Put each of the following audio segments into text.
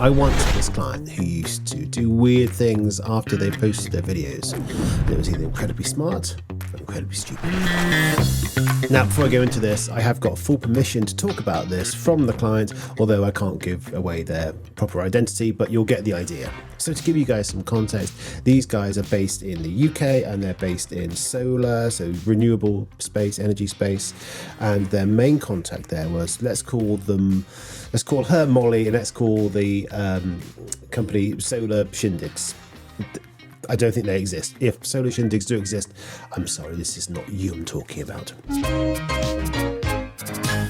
I want this client who used to do weird things after they posted their videos. And it was either incredibly smart or incredibly stupid. Now, before I go into this, I have got full permission to talk about this from the client, although I can't give away their proper identity, but you'll get the idea. So to give you guys some context, these guys are based in the UK and they're based in solar, so renewable space, energy space. And their main contact there was, let's call her Molly, and let's call the company Solar Shindigs. I don't think they exist. If Solar Shindigs do exist, I'm sorry, this is not you I'm talking about.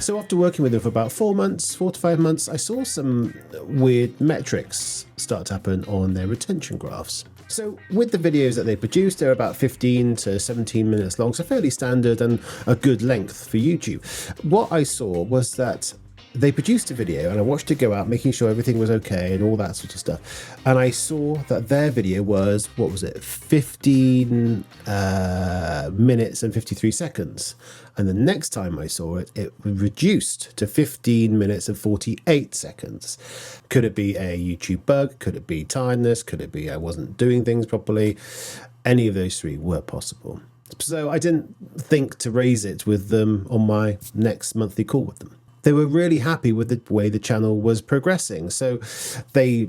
So after working with them for about 4 to 5 months, I saw some weird metrics start to happen on their retention graphs. So with the videos that they produced, they're about 15 to 17 minutes long, so fairly standard and a good length for YouTube. What I saw was that they produced a video and I watched it go out, making sure everything was okay and all that sort of stuff. And I saw that their video was, 15 minutes and 53 seconds. And the next time I saw it, it reduced to 15 minutes and 48 seconds. Could it be a YouTube bug? Could it be tiredness? Could it be I wasn't doing things properly? Any of those three were possible. So I didn't think to raise it with them on my next monthly call with them. They were really happy with the way the channel was progressing. So there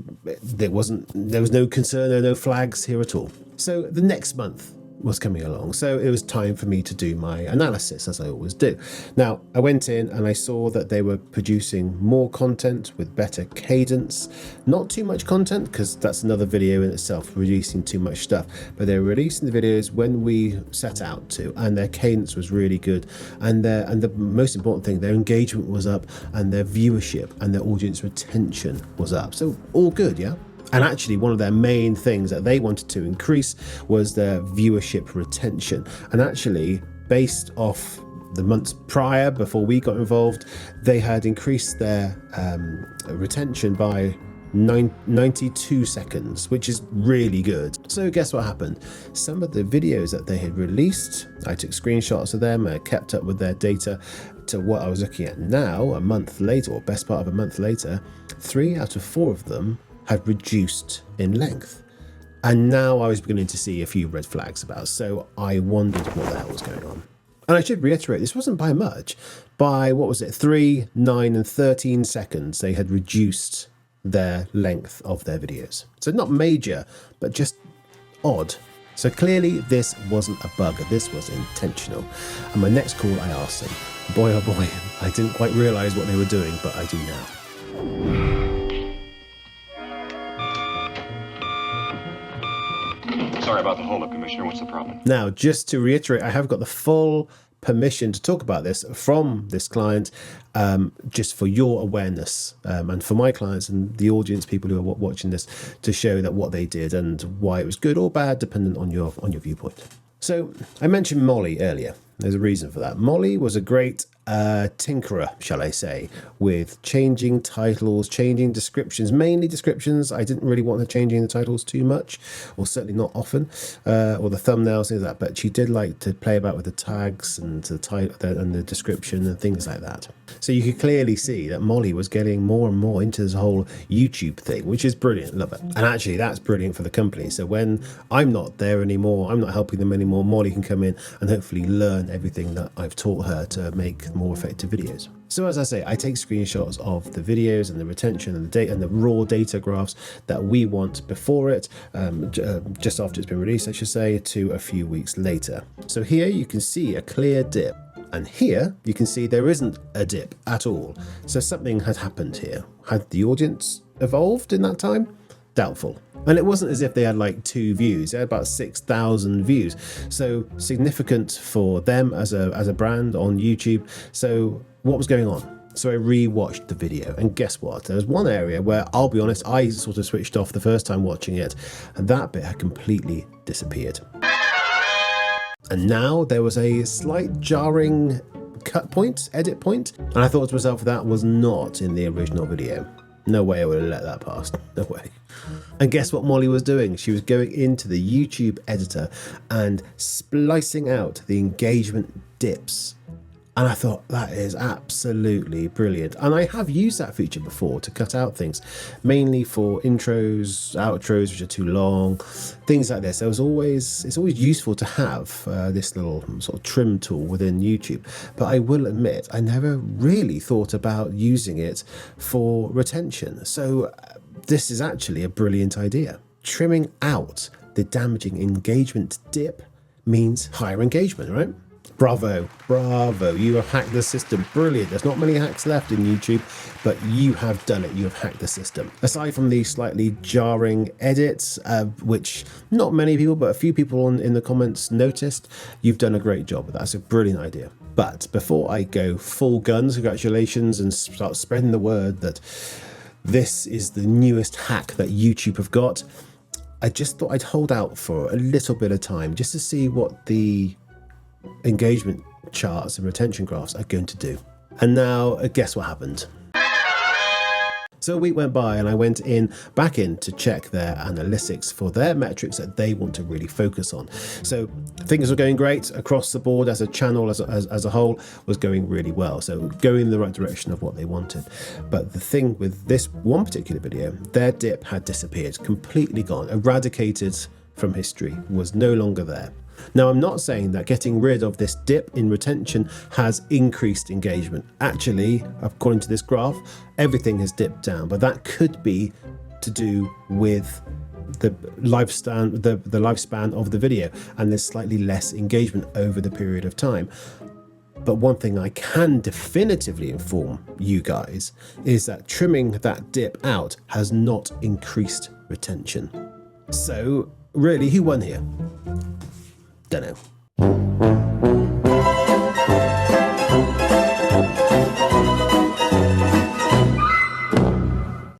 was no concern, there were no flags here at all. So the next month was coming along. So it was time for me to do my analysis, as I always do. Now, I went in and I saw that they were producing more content with better cadence. Not too much content, because that's another video in itself, releasing too much stuff. But they were releasing the videos when we set out to, and their cadence was really good. And the most important thing, their engagement was up, and their viewership and their audience retention was up. So all good, yeah? And actually, one of their main things that they wanted to increase was their viewership retention. And actually, based off the months prior, before we got involved, they had increased their retention by 92 seconds, which is really good. So guess what happened? Some of the videos that they had released, I took screenshots of them, I kept up with their data to what I was looking at now, a month later, or best part of a month later. 3 out of 4 of them had reduced in length. And now I was beginning to see a few red flags about, so I wondered what the hell was going on. And I should reiterate, this wasn't by much. By, 3, 9 and 13 seconds, they had reduced their length of their videos. So not major, but just odd. So clearly this wasn't a bug, this was intentional. And my next call, I asked them, boy oh boy, I didn't quite realize what they were doing, but I do now. Sorry about the hold-up, Commissioner. What's the problem? Now, just to reiterate, I have got the full permission to talk about this from this client, just for your awareness, and for my clients and the audience, people who are watching this, to show that what they did and why it was good or bad, dependent on your viewpoint. So I mentioned Molly earlier. There's a reason for that. Molly was a great tinkerer, shall I say, with changing titles, changing descriptions, mainly descriptions. I didn't really want her changing the titles too much, or certainly not often, or the thumbnails, things like that. But she did like to play about with the tags and the title and the description and things like that. So you could clearly see that Molly was getting more and more into this whole YouTube thing, which is brilliant. Love it. And actually, that's brilliant for the company. So when I'm not there anymore, I'm not helping them anymore, Molly can come in and hopefully learn everything that I've taught her to make more effective videos. So as I say, I take screenshots of the videos and the retention and the data and the raw data graphs that we want before it, just after it's been released, I should say, to a few weeks later. So here you can see a clear dip. And here you can see there isn't a dip at all. So something had happened here. Had the audience evolved in that time? Doubtful. And it wasn't as if they had like 2 views. They had about 6,000 views. So significant for them as a brand on YouTube. So what was going on? So I re-watched the video, and guess what? There was one area where, I'll be honest, I sort of switched off the first time watching it, and that bit had completely disappeared. And now there was a slight jarring cut point, edit point, and I thought to myself, that was not in the original video. No way I would have let that pass. No way. And guess what Molly was doing? She was going into the YouTube editor and splicing out the engagement dips And I thought that is absolutely brilliant. And I have used that feature before to cut out things, mainly for intros, outros, which are too long, things like this. It's always useful to have this little sort of trim tool within YouTube. But I will admit, I never really thought about using it for retention. So this is actually a brilliant idea. Trimming out the damaging engagement dip means higher engagement, right? Bravo, bravo, you have hacked the system. Brilliant. There's not many hacks left in YouTube, but you have done it. You have hacked the system. Aside from the slightly jarring edits, which not many people, but a few people in the comments noticed, you've done a great job. That's a brilliant idea. But before I go full guns, congratulations, and start spreading the word that this is the newest hack that YouTube have got, I just thought I'd hold out for a little bit of time just to see what the engagement charts and retention graphs are going to do. And now guess what happened? So a week went by and I went back in to check their analytics for their metrics that they want to really focus on. So things were going great across the board as a channel, as a whole, was going really well. So going in the right direction of what they wanted. But the thing with this one particular video, their dip had disappeared, completely gone, eradicated from history, was no longer there. Now, I'm not saying that getting rid of this dip in retention has increased engagement. Actually, according to this graph, everything has dipped down, but that could be to do with the lifespan of the video, and there's slightly less engagement over the period of time. But one thing I can definitively inform you guys is that trimming that dip out has not increased retention. So really, who won here? Don't know.